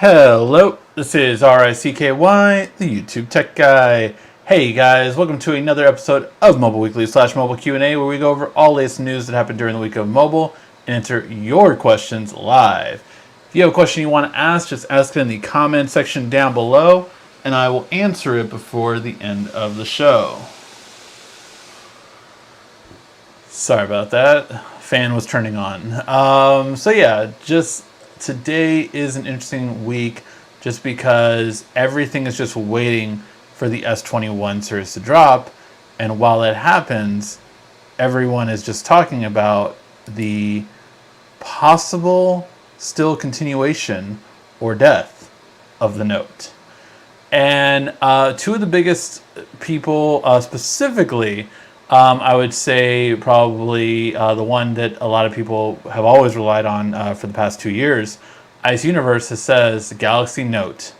Hello, this is RICKY, the YouTube Tech Guy. Hey guys, welcome to another episode of Mobile Weekly / Mobile Q&A, where we go over all latest news that happened during the week of mobile and answer your questions live. If you have a question you want to ask, just ask it in the comment section down below, and I will answer it before the end of the show. Sorry about that. Fan was turning on. So yeah, just today is an interesting week just because everything is just waiting for the S21 series to drop. And while that happens, everyone is just talking about the possible still continuation or death of the Note. And two of the biggest people specifically, I would say probably the one that a lot of people have always relied on for the past 2 years, Ice Universe says Galaxy Note,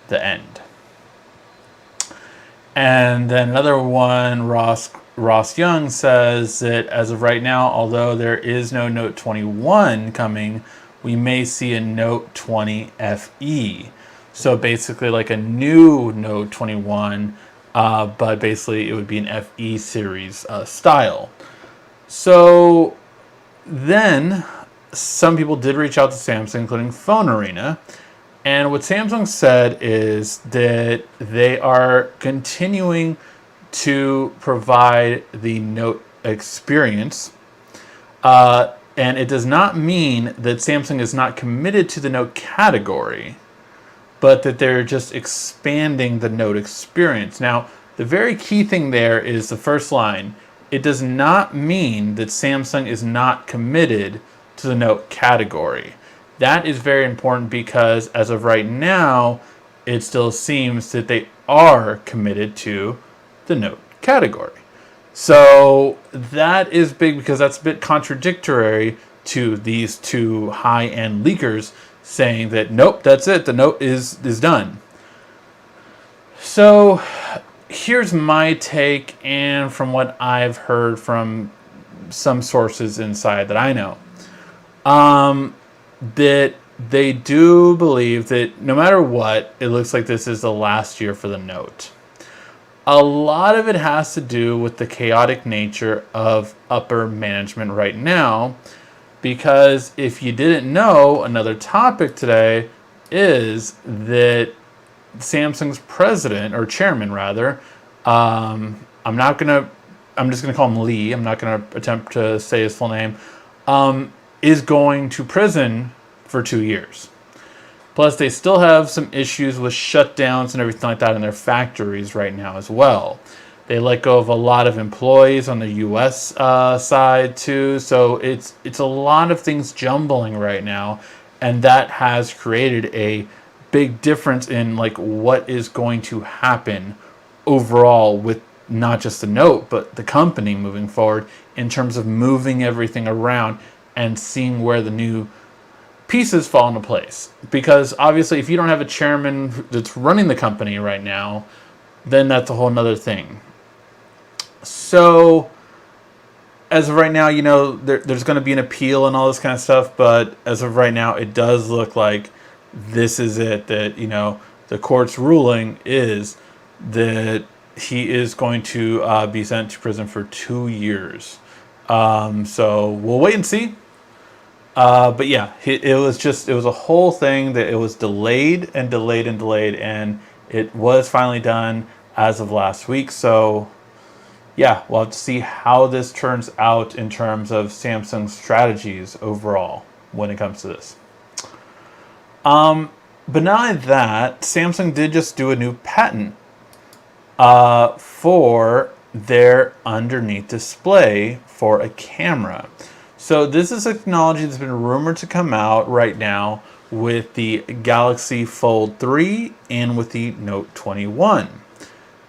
the end. And then another one, Ross Young, says that as of right now, although there is no Note 21 coming, we may see a Note 20 FE. So basically like a new Note 21, but basically it would be an FE series style. So then some people did reach out to Samsung, including Phone Arena. And what Samsung said is that they are continuing to provide the Note experience. And it does not mean that Samsung is not committed to the Note category, but that they're just expanding the Note experience. Now, the very key thing there is the first line. It does not mean that Samsung is not committed to the Note category. That is very important because as of right now, it still seems that they are committed to the Note category. So that is big because that's a bit contradictory to these two high-end leakers saying that, nope, that's it, the Note is done. So here's my take, and from what I've heard from some sources inside that I know, that they do believe that no matter what, it looks like this is the last year for the Note. A lot of it has to do with the chaotic nature of upper management right now, because if you didn't know, another topic today is that Samsung's president, or chairman rather, I'm just going to call him Lee, I'm not going to attempt to say his full name, is going to prison for 2 years. Plus, they still have some issues with shutdowns and everything like that in their factories right now as well. They let go of a lot of employees on the U.S. Side too, so it's a lot of things jumbling right now, and that has created a big difference in like what is going to happen overall with not just the Note but the company moving forward in terms of moving everything around and seeing where the new pieces fall into place. Because obviously if you don't have a chairman that's running the company right now, then that's a whole nother thing. So as of right now, you know, there's going to be an appeal and all this kind of stuff, but as of right now, it does look like this is it, that, you know, the court's ruling is that he is going to be sent to prison for 2 years. So we'll wait and see. But yeah, it was a whole thing that it was delayed and delayed and delayed, and it was finally done as of last week. So yeah, we'll have to see how this turns out in terms of Samsung's strategies overall when it comes to this. But not only that, Samsung did just do a new patent for their underneath display for a camera. So this is a technology that's been rumored to come out right now with the Galaxy Fold 3 and with the Note 21.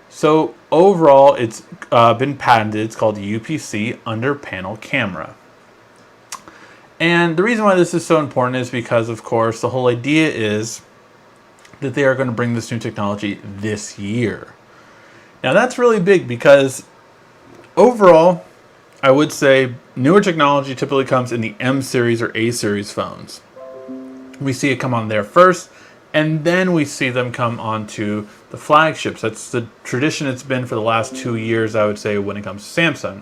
So overall, it's been patented. It's called UPC, Under Panel Camera. And the reason why this is so important is because, of course, the whole idea is that they are going to bring this new technology this year. Now that's really big because overall, I would say newer technology typically comes in the M series or A series phones. We see it come on there first, and then we see them come onto the flagships. That's the tradition it's been for the last 2 years, I would say, when it comes to Samsung.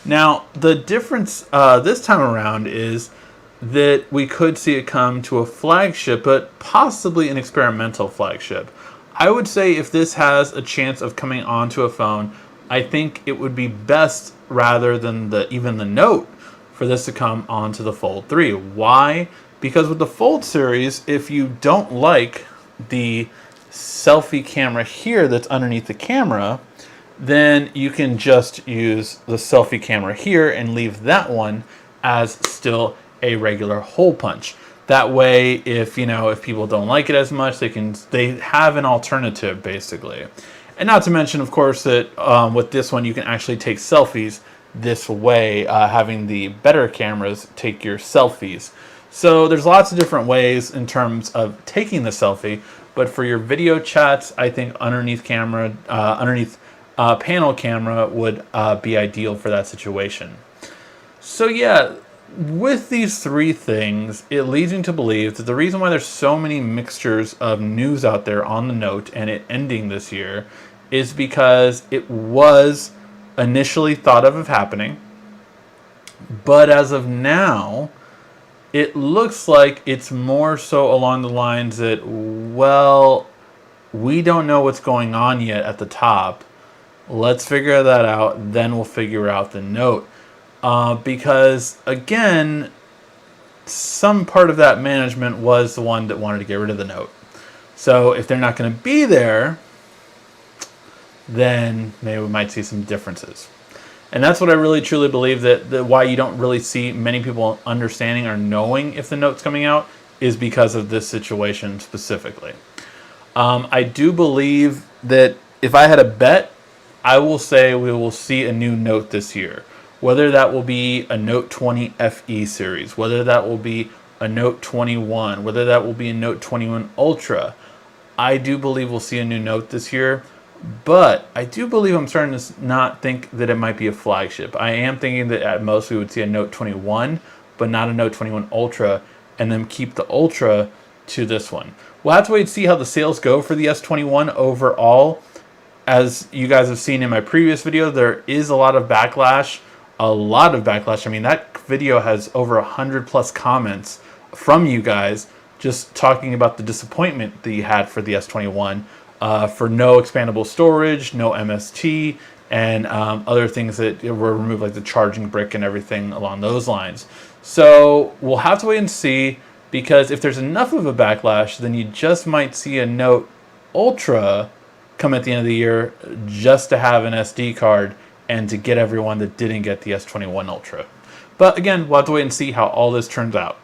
Now, the difference this time around is that we could see it come to a flagship, but possibly an experimental flagship. I would say if this has a chance of coming onto a phone, I think it would be best, rather than even the Note, for this to come onto the Fold 3. Why? Because with the Fold series, if you don't like the selfie camera here that's underneath the camera, then you can just use the selfie camera here and leave that one as still a regular hole punch. That way, if people don't like it as much, they have an alternative, basically. And not to mention, of course, that with this one you can actually take selfies this way, having the better cameras take your selfies. So there's lots of different ways in terms of taking the selfie, but for your video chats, I think underneath panel camera would be ideal for that situation. So yeah, with these three things, it leads me to believe that the reason why there's so many mixtures of news out there on the Note and it ending this year is because it was initially thought of happening, but as of now, it looks like it's more so along the lines that, well, we don't know what's going on yet at the top. Let's figure that out, then we'll figure out the Note. Because, again, some part of that management was the one that wanted to get rid of the Note. So if they're not going to be there, then maybe we might see some differences. And that's what I really truly believe, that why you don't really see many people understanding or knowing if the Note's coming out is because of this situation specifically. I do believe that if I had a bet, I will say we will see a new Note this year. Whether that will be a Note 20 FE series, whether that will be a Note 21, whether that will be a Note 21 Ultra, I do believe we'll see a new Note this year. But I do believe I'm starting to not think that it might be a flagship. I am thinking that at most we would see a Note 21, but not a Note 21 Ultra, and then keep the Ultra to this one. We'll have to wait and see how the sales go for the S21 overall. As you guys have seen in my previous video, there is a lot of backlash. I mean, that video has over 100 plus comments from you guys just talking about the disappointment that you had for the S21. For no expandable storage, no MST, and other things that were removed, like the charging brick and everything along those lines. So we'll have to wait and see, because if there's enough of a backlash, then you just might see a Note Ultra come at the end of the year just to have an SD card and to get everyone that didn't get the S21 Ultra. But again, we'll have to wait and see how all this turns out.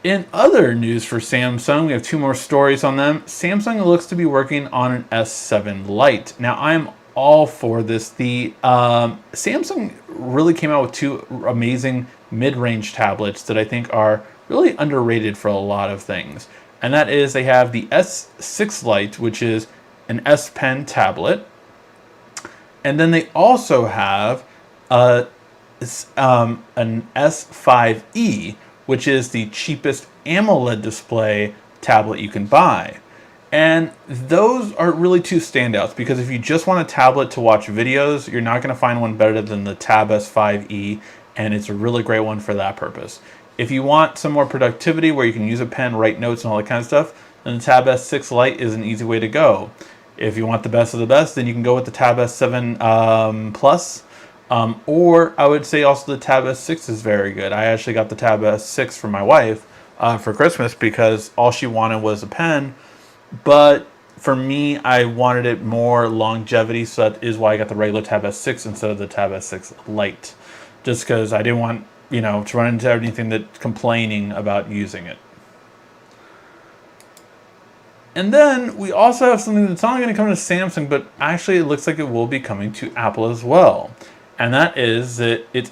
In other news for Samsung, we have two more stories on them. Samsung looks to be working on an S7 Lite. Now, I'm all for this. The Samsung really came out with two amazing mid-range tablets that I think are really underrated for a lot of things. And that is, they have the S6 Lite, which is an S Pen tablet. And then they also have an S5e, which is the cheapest AMOLED display tablet you can buy. And those are really two standouts, because if you just want a tablet to watch videos, you're not going to find one better than the Tab S5e, and it's a really great one for that purpose. If you want some more productivity where you can use a pen, write notes, and all that kind of stuff, then the Tab S6 Lite is an easy way to go. If you want the best of the best, then you can go with the Tab S7 Plus. Or I would say also the Tab S6 is very good. I actually got the Tab S6 for my wife for Christmas because all she wanted was a pen. But for me, I wanted it more longevity, so that is why I got the regular Tab S6 instead of the Tab S6 Lite. Just because I didn't want, to run into anything that's complaining about using it. And then we also have something that's not only going to come to Samsung, but actually it looks like it will be coming to Apple as well. And that is that it's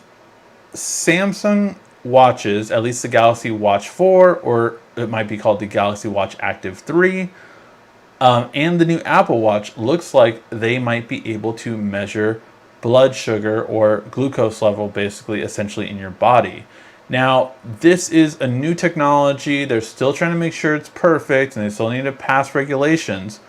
Samsung watches, at least the Galaxy Watch 4, or it might be called the Galaxy Watch Active 3, and the new Apple Watch looks like they might be able to measure blood sugar or glucose level, basically, essentially in your body. Now, this is a new technology. They're still trying to make sure it's perfect, and they still need to pass regulations.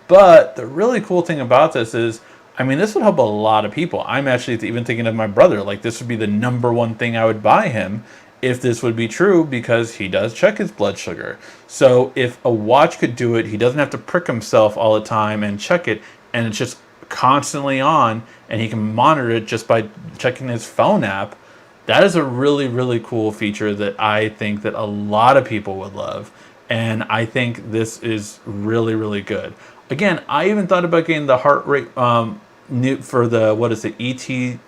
But the really cool thing about this is, I mean, this would help a lot of people. I'm actually even thinking of my brother. Like, this would be the number one thing I would buy him if this would be true, because he does check his blood sugar. So if a watch could do it, he doesn't have to prick himself all the time and check it, and it's just constantly on, and he can monitor it just by checking his phone app. That is a really, really cool feature that I think that a lot of people would love. And I think this is really, really good. Again, I even thought about getting the heart rate for the, what is it, ETG,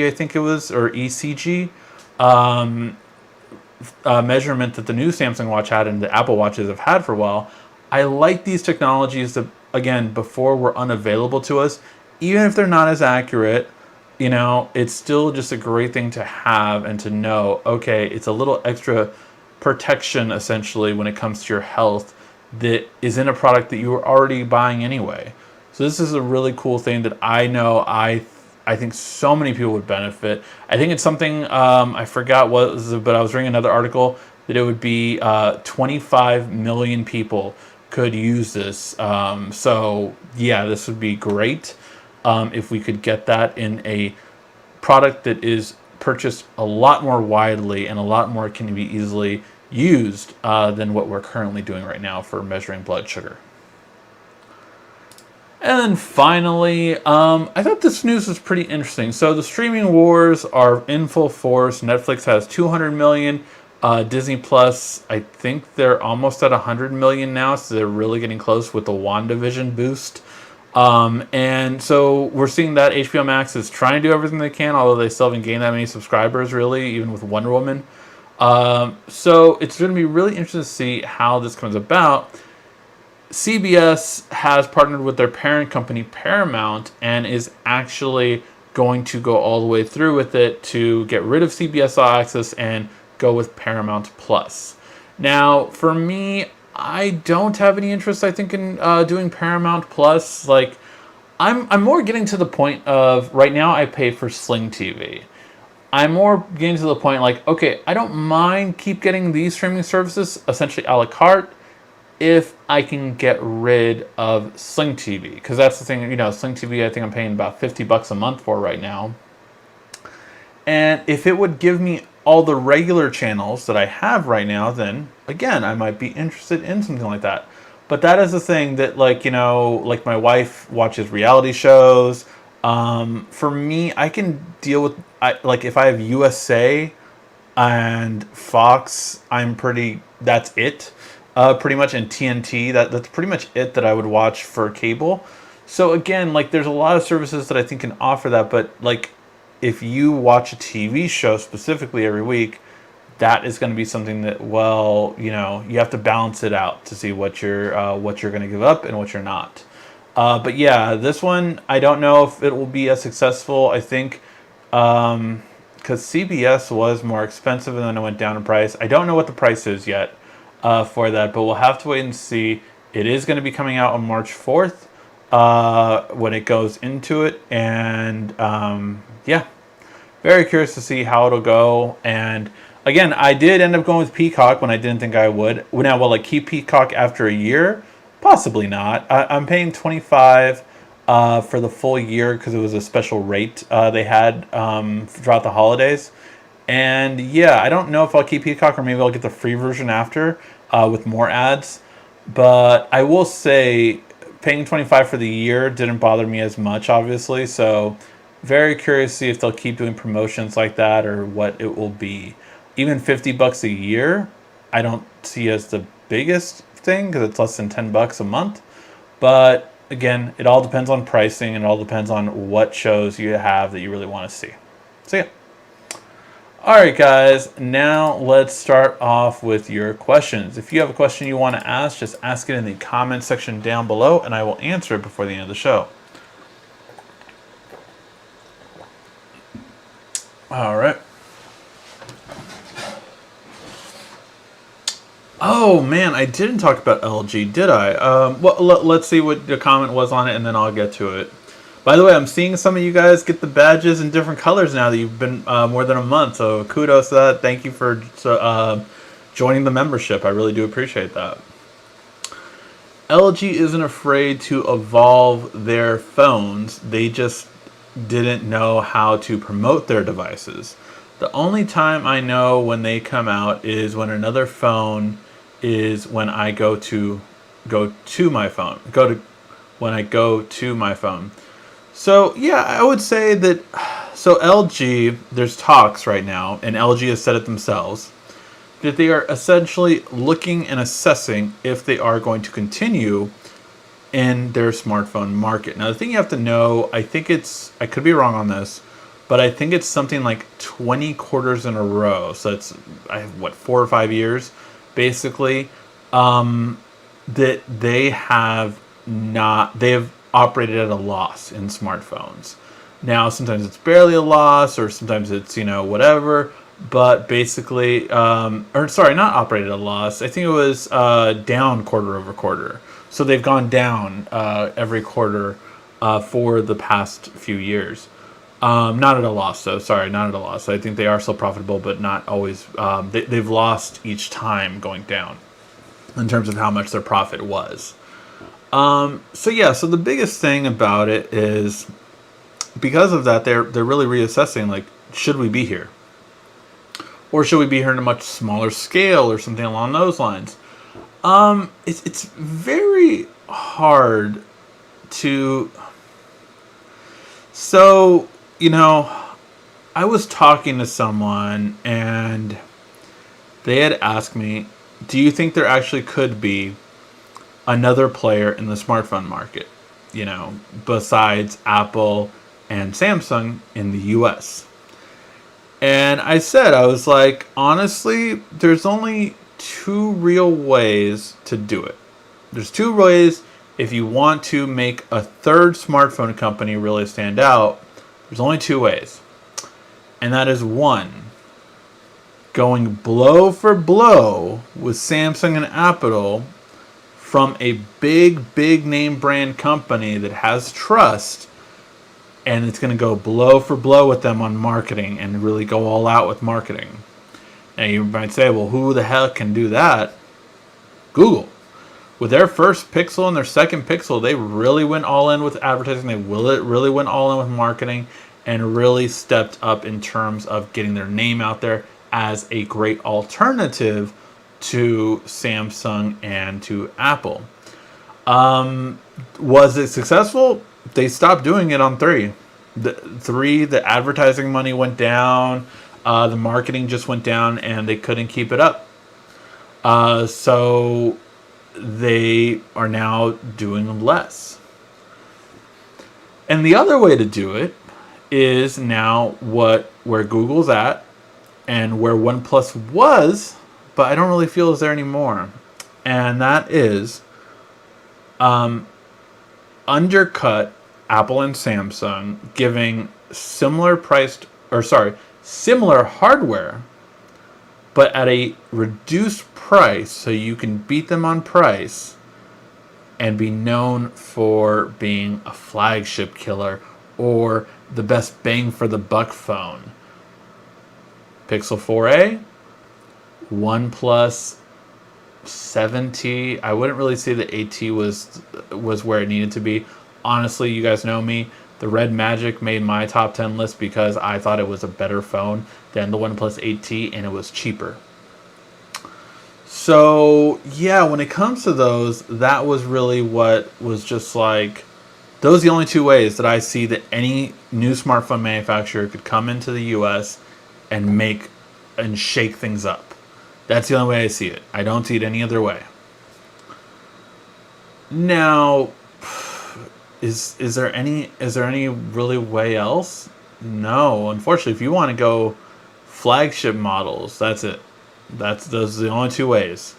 I think it was, or ECG measurement that the new Samsung Watch had and the Apple Watches have had for a while. I like these technologies that, again, before were unavailable to us. Even if they're not as accurate, you know, it's still just a great thing to have and to know, okay, it's a little extra protection, essentially, when it comes to your health that is in a product that you were already buying anyway. So this is a really cool thing that I know I think so many people would benefit. I think it's something, I forgot what it was, but I was reading another article that it would be 25 million people could use this. So yeah, this would be great if we could get that in a product that is purchased a lot more widely and a lot more can be easily used than what we're currently doing right now for measuring blood sugar. And then finally, I thought this news was pretty interesting. So the streaming wars are in full force. Netflix has 200 million. Disney Plus, I think they're almost at 100 million now, so they're really getting close with the WandaVision boost. And so we're seeing that HBO Max is trying to do everything they can, although they still haven't gained that many subscribers, really, even with Wonder Woman. So it's going to be really interesting to see how this comes about. CBS has partnered with their parent company, Paramount, and is actually going to go all the way through with it to get rid of CBS All Access and go with Paramount Plus. Now, for me, I don't have any interest, I think, in doing Paramount Plus. Like, I'm more getting to the point of, right now I pay for Sling TV. I'm more getting to the point, like, okay, I don't mind keep getting these streaming services, essentially a la carte, if I can get rid of Sling TV. Because that's the thing, you know, Sling TV, I think I'm paying about $50 a month for right now. And if it would give me all the regular channels that I have right now, then, again, I might be interested in something like that. But that is the thing that, like, you know, like my wife watches reality shows. For me, I can deal with, like, if I have USA and Fox, that's it. Pretty much, in TNT, that's pretty much it that I would watch for cable. So again, like, there's a lot of services that I think can offer that, but like, if you watch a TV show specifically every week, that is going to be something that, well, you know, you have to balance it out to see what you're going to give up and what you're not. But yeah, this one, I don't know if it will be as successful. I think because CBS was more expensive and then it went down in price. I don't know what the price is yet for that, but we'll have to wait and see. It is going to be coming out on March 4th when it goes into it. And yeah, very curious to see how it'll go. And again, I did end up going with Peacock when I didn't think I would. Now, will I keep Peacock after a year? Possibly not. I'm paying $25 for the full year because it was a special rate they had throughout the holidays. And yeah, I don't know if I'll keep Peacock or maybe I'll get the free version after with more ads. But I will say paying $25 for the year didn't bother me as much, obviously. So very curious to see if they'll keep doing promotions like that or what it will be. Even $50 a year, I don't see as the biggest thing because it's less than $10 a month. But again, it all depends on pricing and it all depends on what shows you have that you really want to see. So yeah. Alright guys, now let's start off with your questions. If you have a question you want to ask, just ask it in the comment section down below and I will answer it before the end of the show. Alright. Oh man, I didn't talk about LG, did I? Well, let's see what the comment was on it and then I'll get to it. By the way, I'm seeing some of you guys get the badges in different colors now that you've been more than a month. So kudos to that. Thank you for joining the membership. I really do appreciate that. LG isn't afraid to evolve their phones. They just didn't know how to promote their devices. The only time I know when they come out is when another phone is when I go to my phone. When I go to my phone. So yeah, I would say that. So LG, there's talks right now, and LG has said it themselves, that they are essentially looking and assessing if they are going to continue in their smartphone market. Now, the thing you have to know, I could be wrong on this, but I think it's something like 20 quarters in a row. So it's, 4 or 5 years, basically, that they have operated at a loss in smartphones. Now, sometimes it's barely a loss, or sometimes it's, whatever. But basically, not operated at a loss. I think it was down quarter over quarter. So they've gone down every quarter for the past few years. Not at a loss, though. Sorry, not at a loss. I think they are still profitable, but not always. They've lost each time going down in terms of how much their profit was. So the biggest thing about it is because of that, they're really reassessing, like, should we be here? Or should we be here in a much smaller scale or something along those lines? It's very hard to... So, I was talking to someone and they had asked me, do you think there actually could be another player in the smartphone market, besides Apple and Samsung in the US? And I was like, honestly, there's only two real ways to do it. There's two ways if you want to make a third smartphone company really stand out. There's only two ways. And that is one, going blow for blow with Samsung and Apple from a big name brand company that has trust, and it's going to go blow for blow with them on marketing and really go all out with marketing. Now you might say, well, who the hell can do that? Google. With their first Pixel and their second Pixel, they really went all in with advertising. They really went all in with marketing and really stepped up in terms of getting their name out there as a great alternative to Samsung and to Apple. Was it successful? They stopped doing it on 3. The advertising money went down, the marketing just went down, and they couldn't keep it up. So they are now doing less. And the other way to do it is now where Google's at and where OnePlus was, but I don't really feel is there anymore. And that is undercut Apple and Samsung, giving similar hardware, but at a reduced price, so you can beat them on price and be known for being a flagship killer or the best bang for the buck phone. Pixel 4a, OnePlus 7T. I wouldn't really say the 8T was where it needed to be. Honestly, you guys know me. The Red Magic made my top 10 list because I thought it was a better phone than the OnePlus 8T, and it was cheaper. So, yeah, when it comes to those, that was really what was just like, those are the only two ways that I see that any new smartphone manufacturer could come into the US and make and shake things up. That's the only way I see it. I don't see it any other way. Now, is there any really way else? No, unfortunately. If you want to go flagship models, that's it. Those are the only two ways.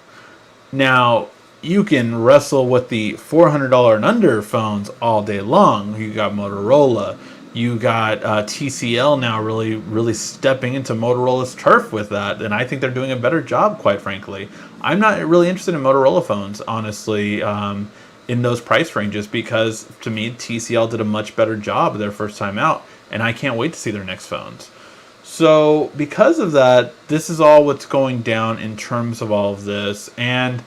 Now, you can wrestle with the $400 and under phones all day long. You got Motorola. You got TCL now really stepping into Motorola's turf with that, and I think they're doing a better job, quite frankly. I'm not really interested in Motorola phones, honestly. in those price ranges, because to me TCL did a much better job their first time out, and I can't wait to see their next phones. So because of that, this is all what's going down in terms of all of this. And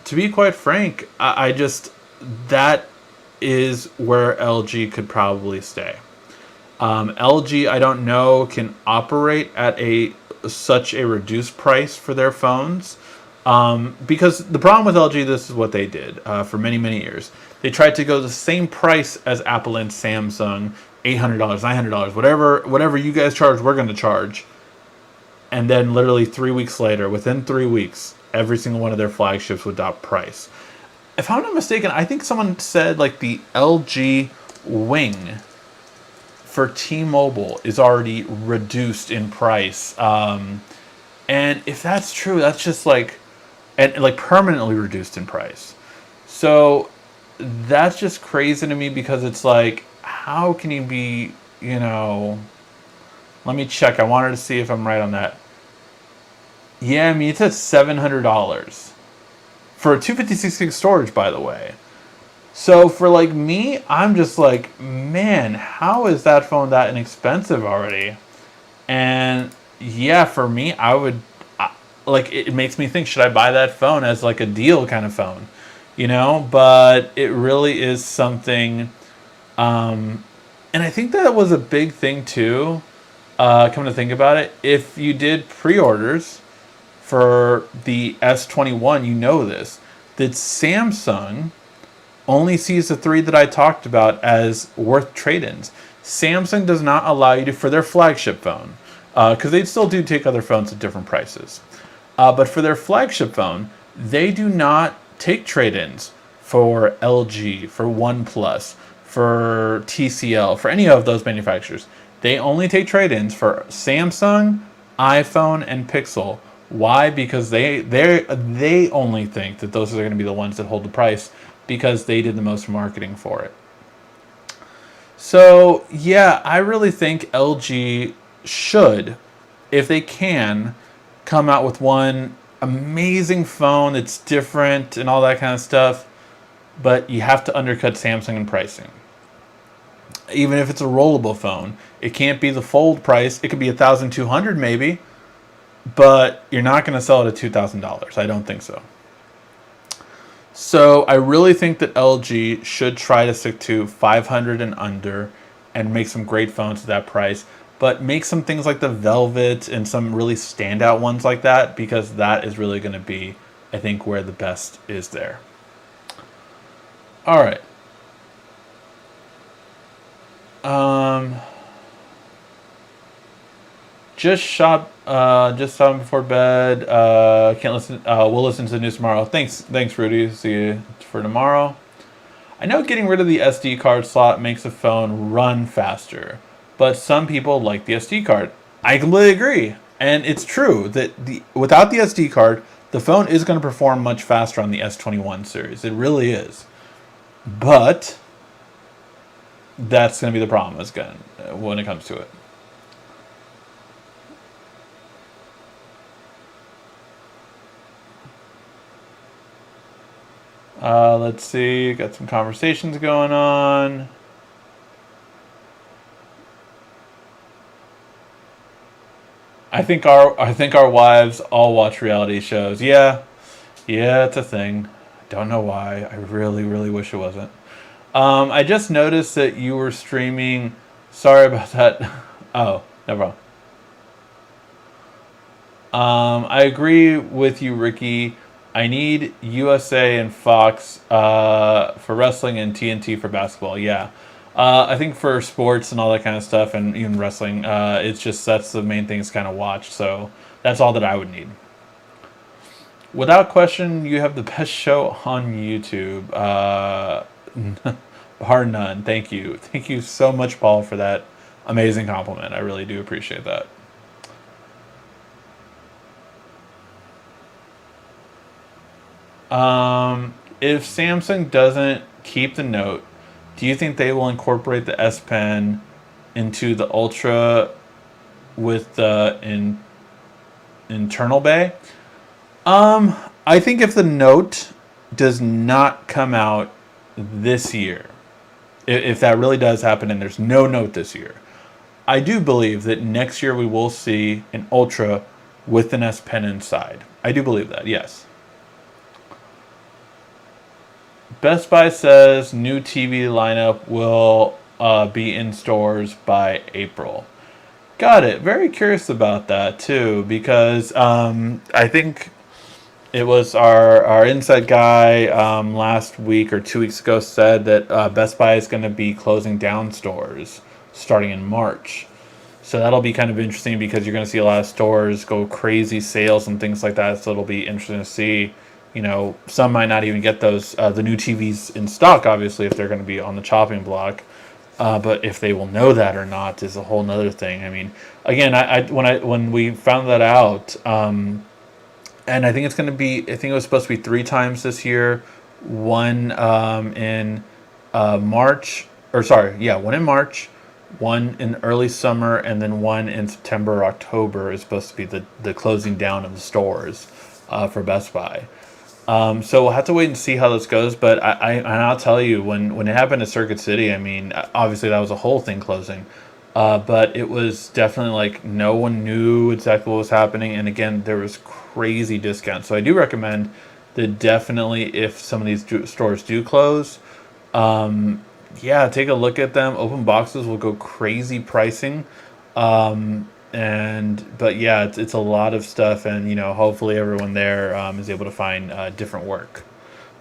to be quite frank, I just, that is where LG could probably stay. LG, I don't know, can operate at such a reduced price for their phones. Because the problem with LG, this is what they did for many, many years. They tried to go the same price as Apple and Samsung, $800, $900, whatever you guys charge, we're going to charge. And then literally 3 weeks later, within 3 weeks, every single one of their flagships would drop price. If I'm not mistaken, I think someone said like the LG Wing for T-Mobile is already reduced in price. And if that's true, that's just like, and like permanently reduced in price. So that's just crazy to me, because it's like, how can you be, let me check. I wanted to see if I'm right on that. Yeah, I mean, it's at $700 for a 256 gig storage, by the way. So for like me, I'm just like, man, how is that phone that inexpensive already? And yeah, for me, I would, like, it makes me think, should I buy that phone as like a deal kind of phone? But it really is something. And I think that was a big thing too, come to think about it. If you did pre-orders for the S21, this, that Samsung only sees the 3 that I talked about as worth trade-ins. Samsung does not allow you to, for their flagship phone, because they still do take other phones at different prices. But for their flagship phone, they do not take trade-ins for LG, for OnePlus, for TCL, for any of those manufacturers. They only take trade-ins for Samsung, iPhone, and Pixel. Why? Because they only think that those are going to be the ones that hold the price, because they did the most marketing for it. So yeah, I really think LG should, if they can, come out with one amazing phone that's different and all that kind of stuff, but you have to undercut Samsung in pricing. Even if it's a rollable phone, it can't be the fold price. It could be $1,200 maybe, but you're not going to sell it at $2,000. I don't think so. So I really think that LG should try to stick to $500 and under and make some great phones at that price, but make some things like the Velvet and some really standout ones like that, because that is really going to be, I think, where the best is there. All right. Just stopping before bed. Can't listen. We'll listen to the news tomorrow. Thanks, Rudy. See you for tomorrow. I know getting rid of the SD card slot makes a phone run faster, but some people like the SD card. I completely agree, and it's true that without the SD card, the phone is going to perform much faster on the S21 series. It really is, but that's going to be the problem when it comes to it. Let's see. Got some conversations going on. I think our wives all watch reality shows. Yeah, it's a thing. Don't know why. I really, really wish it wasn't. I just noticed that you were streaming. Sorry about that. Oh, no problem. I agree with you, Ricky. I need USA and Fox for wrestling and TNT for basketball. Yeah. I think for sports and all that kind of stuff, and even wrestling, it's just that's the main things kind of watch. So that's all that I would need. Without question, you have the best show on YouTube. Bar none. Thank you. Thank you so much, Paul, for that amazing compliment. I really do appreciate that. If Samsung doesn't keep the Note, do you think they will incorporate the S Pen into the Ultra with the internal bay? I think if the Note does not come out this year, if that really does happen and there's no Note this year, I do believe that next year we will see an Ultra with an S Pen inside. I do believe that, yes. Best Buy says new TV lineup will be in stores by April. Got it. Very curious about that too, because I think it was our inside guy last week or 2 weeks ago said that Best Buy is going to be closing down stores starting in March. So that'll be kind of interesting because you're going to see a lot of stores go crazy sales and things like that. So it'll be interesting to see. Some might not even get those the new TVs in stock, obviously, if they're going to be on the chopping block. But if they will know that or not is a whole nother thing. I mean, again, when we found that out, and I think it's going to be. I think it was supposed to be 3 times this year. One in March, or sorry, yeah, one in March, one in early summer, and then one in September or October is supposed to be the closing down of the stores for Best Buy. So we'll have to wait and see how this goes. But I'll tell you, when it happened at Circuit City, I mean, obviously that was a whole thing closing. But it was definitely like no one knew exactly what was happening. And again, there was crazy discounts. So I do recommend that definitely if some of these stores do close, yeah, take a look at them. Open boxes will go crazy pricing. But yeah, it's a lot of stuff, and hopefully everyone there is able to find different work.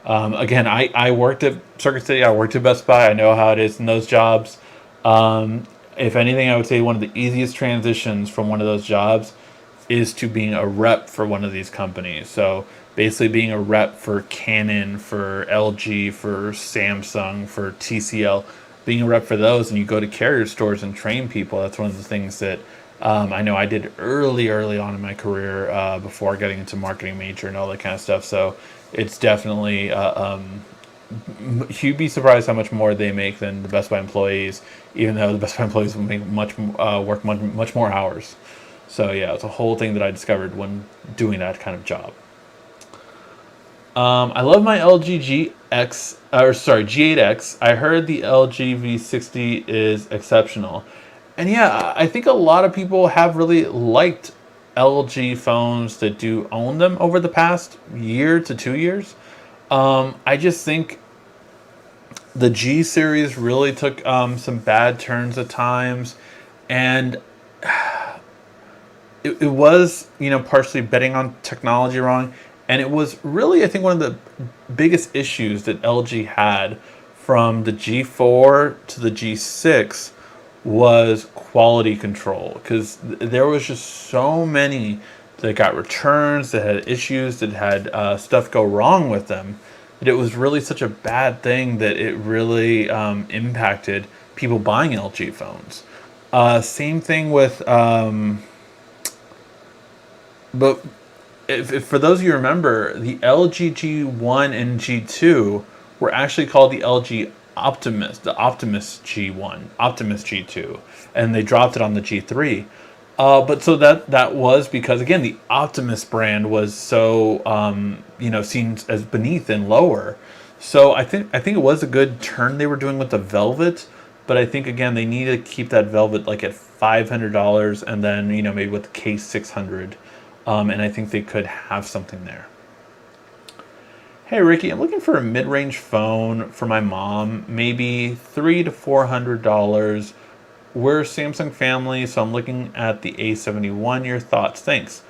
Again, I worked at Circuit City. I worked at Best Buy. I know how it is in those jobs. If anything, I would say one of the easiest transitions from one of those jobs is to being a rep for one of these companies. So basically being a rep for Canon, for LG, for Samsung, for TCL, being a rep for those, and you go to carrier stores and train people. That's one of the things that I know I did early on in my career before getting into marketing major and all that kind of stuff. So it's definitely, you'd be surprised how much more they make than the Best Buy employees, even though the Best Buy employees will make work much more hours. So yeah, it's a whole thing that I discovered when doing that kind of job. I love my LG G8X. I heard the LG V60 is exceptional. And yeah, I think a lot of people have really liked LG phones that do own them over the past year to 2 years. I just think the G series really took some bad turns at times, and it was partially betting on technology wrong, and it was really, I think, one of the biggest issues that LG had from the G4 to the G6 was quality control, because there was just so many that got returns, that had issues, that had stuff go wrong with them, that it was really such a bad thing that it really impacted people buying LG phones. Same thing with, but if for those of you who remember, the LG G1 and G2 were actually called the LG Optimus, the Optimus G1, Optimus G2, and they dropped it on the G3. But so that was because, again, the Optimus brand was so seen as beneath and lower. So I think it was a good turn they were doing with the Velvet, but I think again they need to keep that Velvet like at $500, and then maybe with the case 600, and I think they could have something there. Hey Ricky, I'm looking for a mid-range phone for my mom, maybe $300 to $400. We're a Samsung family, so I'm looking at the A71. Your thoughts? Thanks.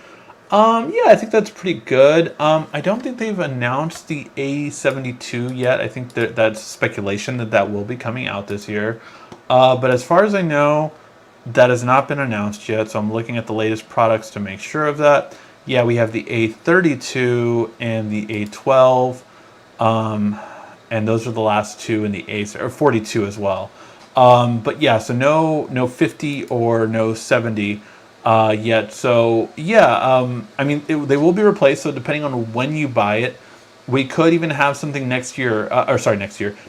Yeah, I think that's pretty good. I don't think they've announced the A72 yet. I think that's speculation that will be coming out this year. But as far as I know, that has not been announced yet, so I'm looking at the latest products to make sure of that. Yeah, we have the A32 and the A12, and those are the last two in the A42 as well. But yeah, so no 50 or no 70 yet. So yeah, I mean they will be replaced. So depending on when you buy it, we could even have something next year.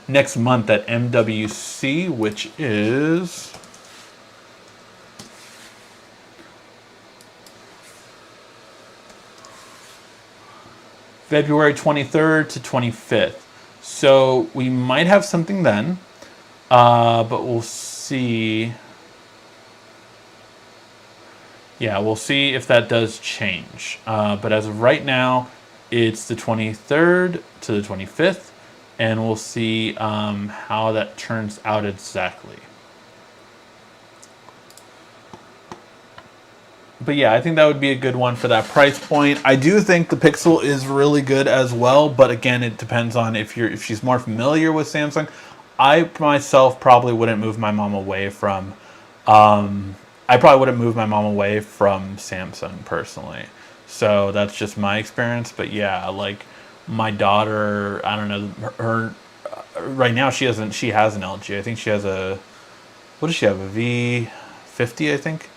Next month at MWC, which is. February 23rd to 25th. So we might have something then, but we'll see. Yeah, we'll see if that does change. But as of right now, it's the 23rd to the 25th, and we'll see how that turns out exactly. But yeah, I think that would be a good one for that price point. I do think the Pixel is really good as well, but again, it depends on if she's more familiar with Samsung. I myself probably wouldn't move my mom away from I probably wouldn't move my mom away from Samsung personally. So that's just my experience, but yeah, like my daughter, I don't know, her right now she has an LG. I think she has a what does she have? A V50, I think.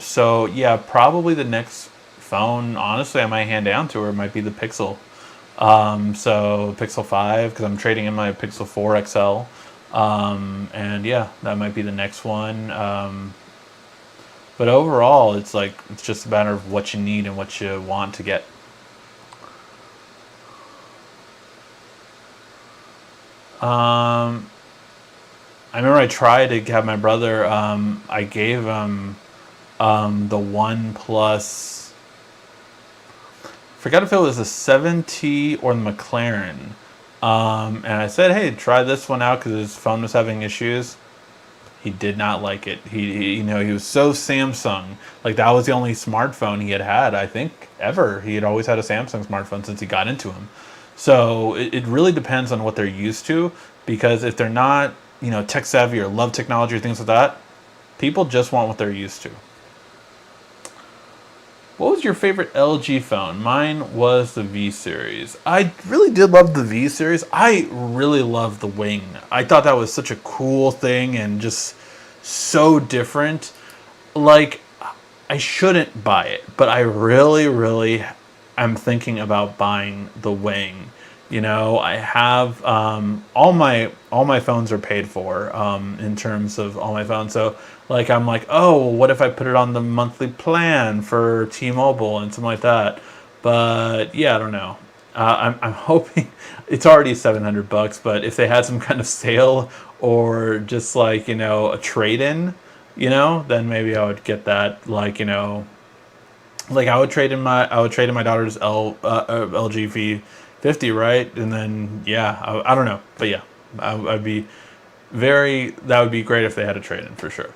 So yeah, probably the next phone, honestly, I might hand down to her might be the Pixel. So Pixel 5, because I'm trading in my Pixel 4 XL. And yeah, that might be the next one. But overall, it's just a matter of what you need and what you want to get. I remember I tried to have my brother, I gave him the OnePlus. Forgot if it was the 7T or the McLaren. And I said, hey, try this one out because his phone was having issues. He did not like it. He was so Samsung. Like that was the only smartphone he had, I think, ever. He had always had a Samsung smartphone since he got into them. So it really depends on what they're used to, because if they're not, tech savvy or love technology or things like that, people just want what they're used to. What was your favorite LG phone? Mine was the V series. I really did love the V series. I really loved the wing. I thought that was such a cool thing and just so different. Like, I shouldn't buy it, but I really, really am thinking about buying the wing. I have all my phones are paid for in terms of all my phones. So like I'm like, oh, well, what if I put it on the monthly plan for T-Mobile and something like that? But yeah, I don't know. I'm hoping it's already $700, but if they had some kind of sale or just like a trade-in, then maybe I would get that. Like I would trade in my daughter's LG V50, right? And then yeah, I don't know, but yeah, I'd be that would be great if they had a trade in for sure.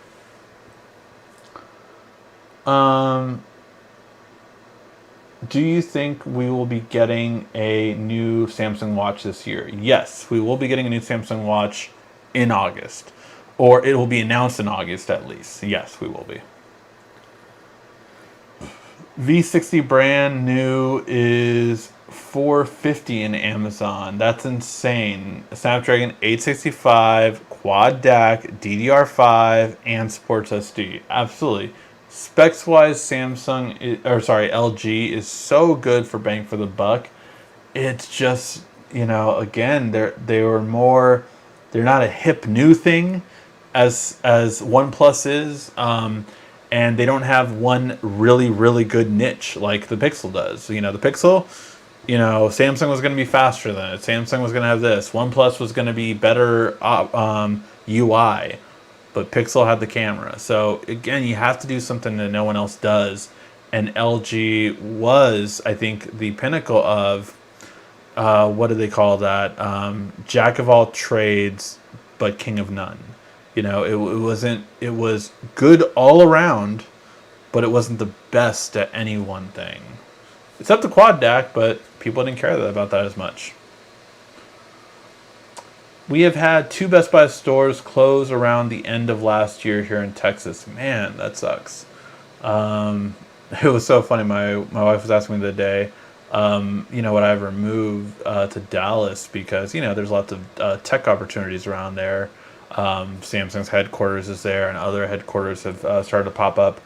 Do you think we will be getting a new Samsung Watch this year? Yes, we will be getting a new Samsung Watch in August, or it will be announced in August at least. Yes, we will be. V60 brand new is $450 in Amazon. That's insane. Snapdragon 865, quad DAC, DDR5, and supports SD. Absolutely. Specs wise, LG is so good for bang for the buck. It's just, again, they're not a hip new thing as OnePlus is. And they don't have one really, really good niche like the Pixel does. The Pixel, Samsung was going to be faster than it. Samsung was going to have this. OnePlus was going to be better UI, but Pixel had the camera. So again, you have to do something that no one else does. And LG was, I think, the pinnacle of, what do they call that? Jack of all trades, but king of none. It was good all around, but it wasn't the best at any one thing. Except the quad DAC, but people didn't care about that as much. We have had 2 Best Buy stores close around the end of last year here in Texas. Man, that sucks. It was so funny. My wife was asking me the other day, would I ever move to Dallas, because, there's lots of tech opportunities around there. Samsung's headquarters is there, and other headquarters have started to pop up.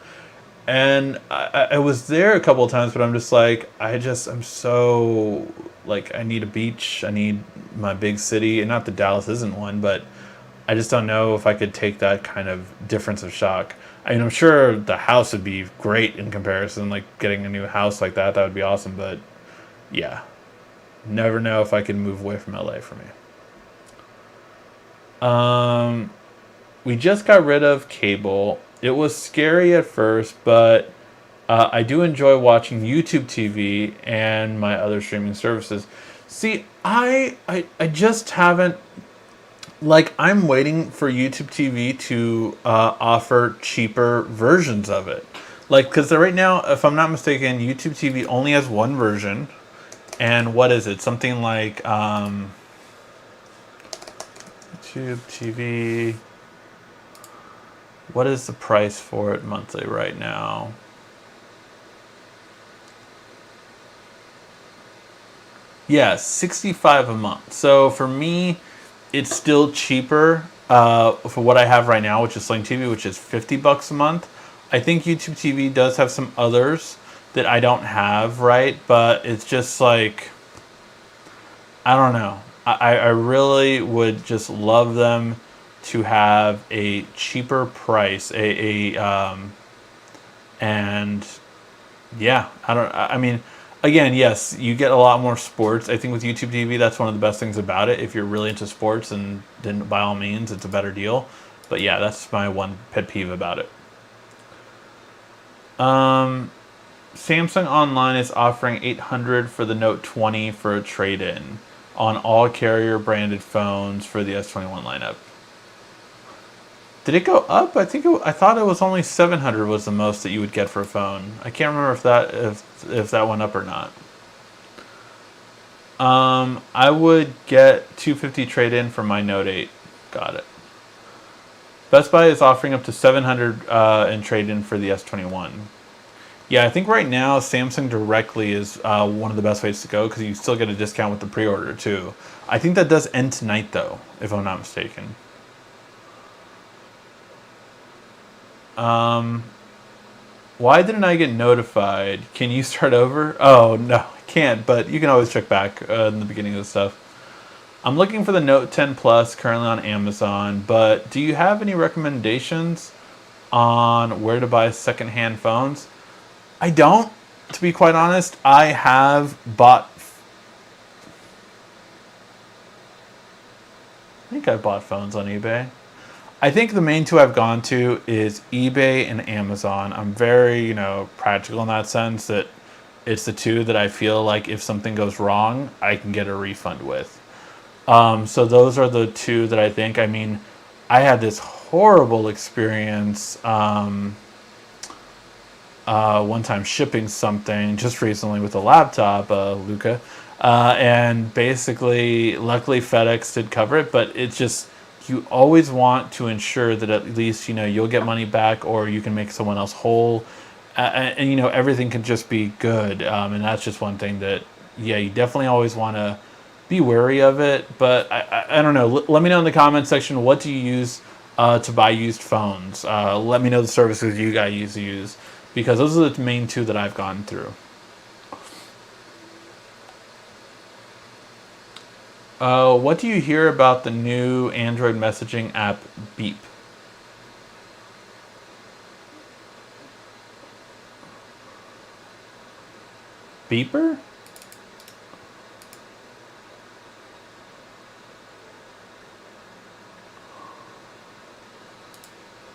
And I was there a couple of times, but I'm just like, I'm so, like, I need a beach. I need my big city. And not that Dallas isn't one, but I just don't know if I could take that kind of difference of shock. I mean, I'm sure the house would be great in comparison, like getting a new house like that would be awesome. But Yeah. Never know if I can move away from LA for me. We just got rid of cable. It was scary at first, but I do enjoy watching YouTube TV and my other streaming services. See, I just haven't, like, I'm waiting for YouTube TV to offer cheaper versions of it. Like, because right now, if I'm not mistaken, YouTube TV only has one version. And what is it? Something like YouTube TV. What is the price for it monthly right now? Yeah, 65 a month. So for me, it's still cheaper for what I have right now, which is Sling TV, which is $50 a month. I think YouTube TV does have some others that I don't have, right? But it's just like, I don't know. I really would just love them to have a cheaper price, and yeah, I mean, again, yes, you get a lot more sports. I think with YouTube TV, that's one of the best things about it. If you're really into sports, and then by all means, it's a better deal. But yeah, that's my one pet peeve about it. Samsung Online is offering 800 for the Note 20 for a trade-in on all carrier branded phones for the S21 lineup. Did it go up? I thought it was only 700 was the most that you would get for a phone. I can't remember if that went up or not. I would get 250 trade-in for my Note 8. Got it. Best Buy is offering up to 700 in trade-in for the S21. Yeah, I think right now Samsung directly is one of the best ways to go because you still get a discount with the pre-order too. I think that does end tonight though, if I'm not mistaken. Why didn't I get notified? Can you start over? Oh, no, I can't, but you can always check back in the beginning of the stuff. I'm looking for the Note 10 Plus currently on Amazon, but do you have any recommendations on where to buy secondhand phones? I don't, to be quite honest. I have bought... I think I've bought phones on eBay. I think the main two I've gone to is eBay and Amazon. I'm very, practical in that sense that it's the two that I feel like if something goes wrong, I can get a refund with. So those are the two that I think. I mean, I had this horrible experience one time shipping something just recently with a laptop, Luca. And basically, luckily FedEx did cover it, but it's just... you always want to ensure that at least you'll get money back or you can make someone else whole, and everything can just be good, and that's just one thing that you definitely always want to be wary of it. But I don't know, let me know in the comment section, what do you use to buy used phones? Let me know the services you guys use because those are the main two that I've gone through. What do you hear about the new Android messaging app, Beep? Beeper?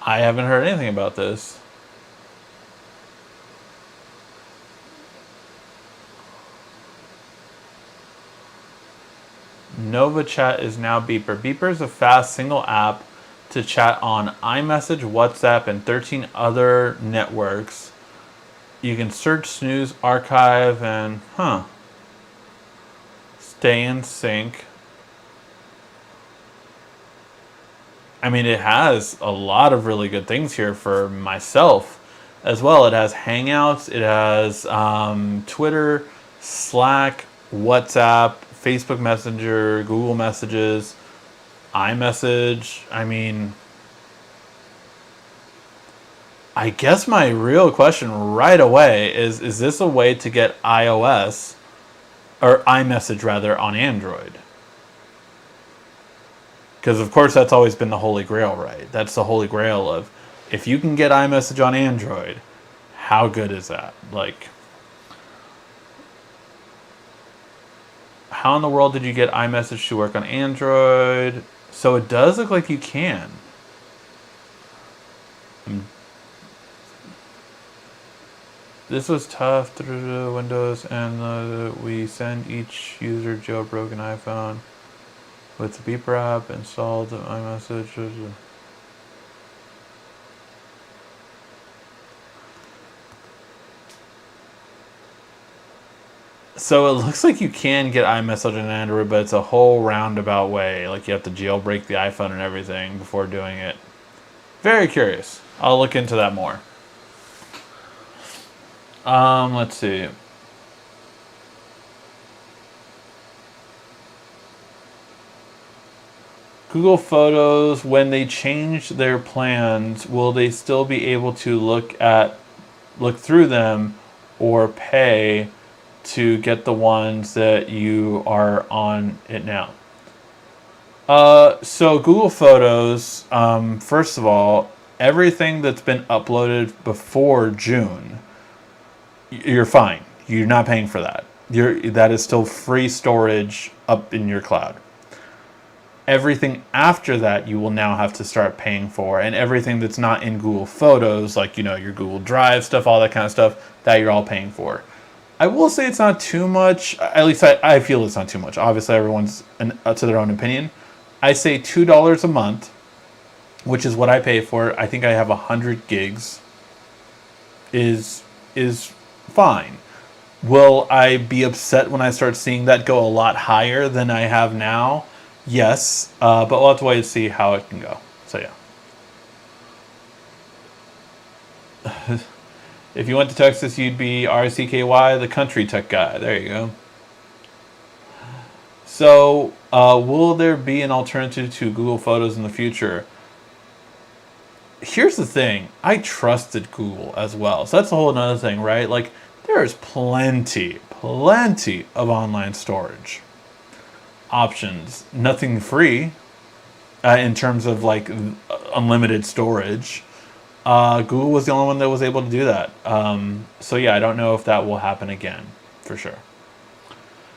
I haven't heard anything about this. Nova Chat is now Beeper. Beeper is a fast single app to chat on iMessage, WhatsApp, and 13 other networks. You can search, snooze, archive, and stay in sync. I mean, it has a lot of really good things here for myself as well. It has Hangouts, it has Twitter, Slack, WhatsApp, Facebook Messenger, Google Messages, iMessage. I mean, I guess my real question right away is this a way to get iOS, or iMessage rather, on Android? Because of course that's always been the holy grail, right? That's the holy grail of, if you can get iMessage on Android, how good is that? Like, How in the world did you get iMessage to work on Android? So it does look like you can. This was tough through Windows, and we send each user jailbroken iPhone with the beeper app installed iMessage. So it looks like you can get iMessage on Android, but it's a whole roundabout way. Like you have to jailbreak the iPhone and everything before doing it. Very curious. I'll look into that more. Let's see. Google Photos, when they change their plans, will they still be able to look through them or pay to get the ones that you are on it now? So Google Photos, first of all, everything that's been uploaded before June, you're fine. You're not paying for that. That is still free storage up in your cloud. Everything after that, you will now have to start paying for, and everything that's not in Google Photos, like your Google Drive stuff, all that kind of stuff, that you're all paying for. I will say it's not too much. At least I feel it's not too much. Obviously, everyone's to their own opinion. I say $2 a month, which is what I pay for. I think I have 100 gigs. Is fine. Will I be upset when I start seeing that go a lot higher than I have now? Yes, but we'll have to wait and see how it can go. So yeah. If you went to Texas, you'd be RCKY, the country tech guy. There you go. So, will there be an alternative to Google Photos in the future? Here's the thing. I trusted Google as well. So that's a whole another thing, right? Like, there's plenty of online storage options. Nothing free in terms of like unlimited storage. Google was the only one that was able to do that. So yeah, I don't know if that will happen again, for sure.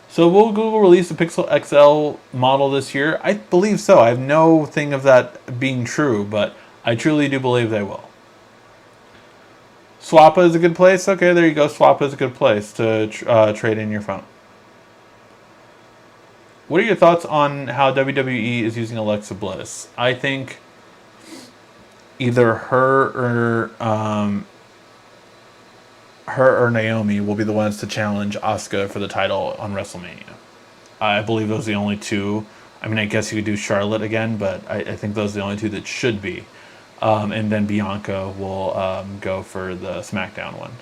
So will Google release the Pixel XL model this year? I believe so. I have no thing of that being true, but I truly do believe they will. Swappa is a good place. Okay, there you go. Swappa is a good place to trade in your phone. What are your thoughts on how WWE is using Alexa Bliss? I think either her or Naomi will be the ones to challenge Asuka for the title on WrestleMania. I believe those are the only two. I mean, I guess you could do Charlotte again, but I think those are the only two that should be. And then Bianca will go for the SmackDown one.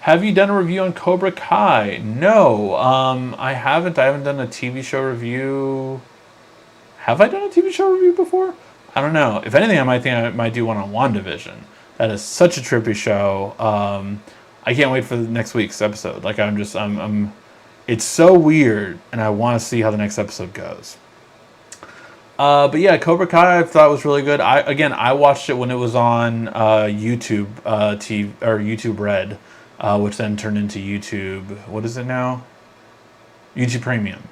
Have you done a review on Cobra Kai? No, I haven't. I haven't done a TV show review. Have I done a TV show review before? I don't know. If anything, I might do one on WandaVision. That is such a trippy show. I can't wait for the next week's episode. Like it's so weird, and I want to see how the next episode goes. But yeah, Cobra Kai I thought was really good. I watched it when it was on YouTube TV or YouTube Red, which then turned into YouTube. What is it now? YouTube Premium.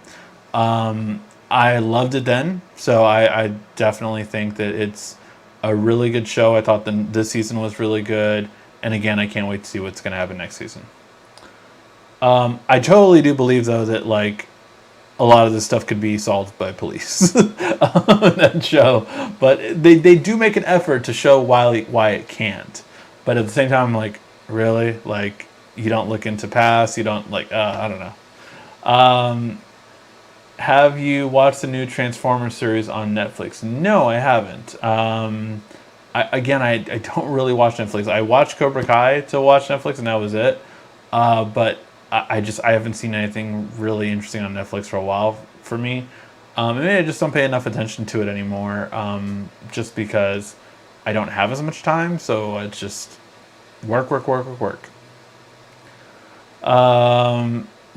I loved it then, so I definitely think that it's a really good show. I thought this season was really good, and again, I can't wait to see what's going to happen next season. I totally do believe though that like a lot of this stuff could be solved by police on that show, but they do make an effort to show why it can't. But at the same time, I'm like, really? Like, you don't look into past, you don't like, I don't know. Have you watched the new Transformers series on Netflix? No, I haven't. I don't really watch Netflix. I watched Cobra Kai to watch Netflix, and that was it. But I haven't seen anything really interesting on Netflix for a while for me. Maybe I just don't pay enough attention to it anymore, just because I don't have as much time. So it's just work.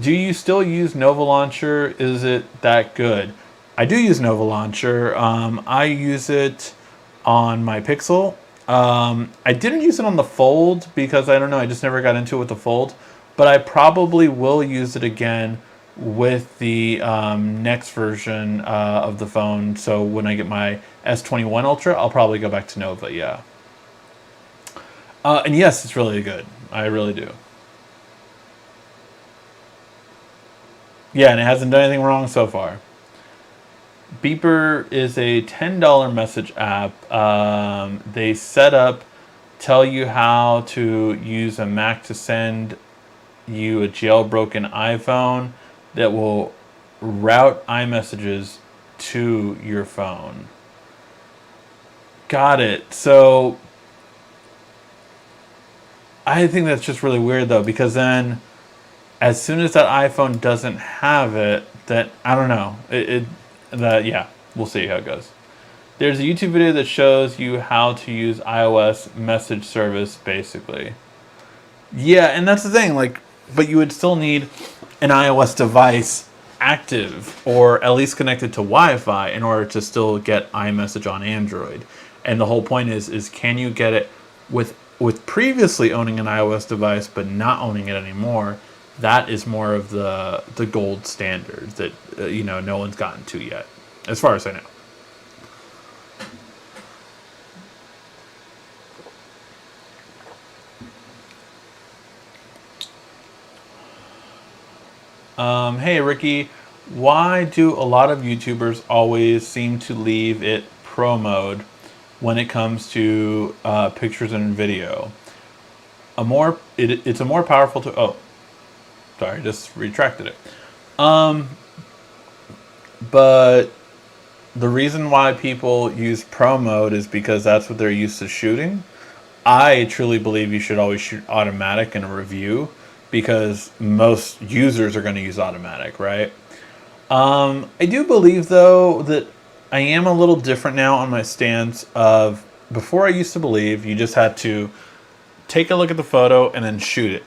Do you still use Nova Launcher? Is it that good? I do use Nova Launcher. I use it on my Pixel. I didn't use it on the Fold because I don't know. I just never got into it with the Fold. but I probably will use it again with the next version of the phone. So when I get my S21 Ultra, I'll probably go back to Nova. Yeah. And yes, it's really good. I really do. Yeah, and it hasn't done anything wrong so far. Beeper is a $10 message app. They set up, tell you how to use a Mac to send you a jailbroken iPhone that will route iMessages to your phone. Got it. So I think that's just really weird though, because then as soon as that iPhone doesn't have it, then I don't know. Yeah, we'll see how it goes. There's a YouTube video that shows you how to use iOS message service, basically. Yeah, and that's the thing. Like, but you would still need an iOS device active or at least connected to Wi-Fi in order to still get iMessage on Android. And the whole point is can you get it with previously owning an iOS device but not owning it anymore? That is more of the gold standard that no one's gotten to yet, as far as I know. Hey Ricky, why do a lot of YouTubers always seem to leave it pro mode when it comes to pictures and video? It's a more powerful tool. Oh, sorry, just retracted it. But the reason why people use pro mode is because that's what they're used to shooting. I truly believe you should always shoot automatic in a review because most users are going to use automatic, right? I do believe, though, that I am a little different now on my stance of before I used to believe you just had to take a look at the photo and then shoot it.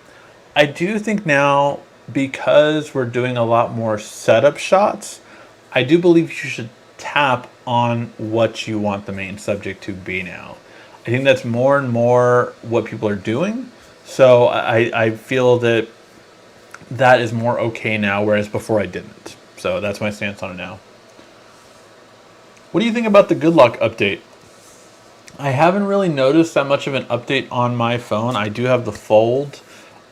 I do think now, because we're doing a lot more setup shots, I do believe you should tap on what you want the main subject to be now. I think that's more and more what people are doing. So I feel that that is more okay now, whereas before I didn't. So that's my stance on it now. What do you think about the Good Luck update? I haven't really noticed that much of an update on my phone. I do have the Fold,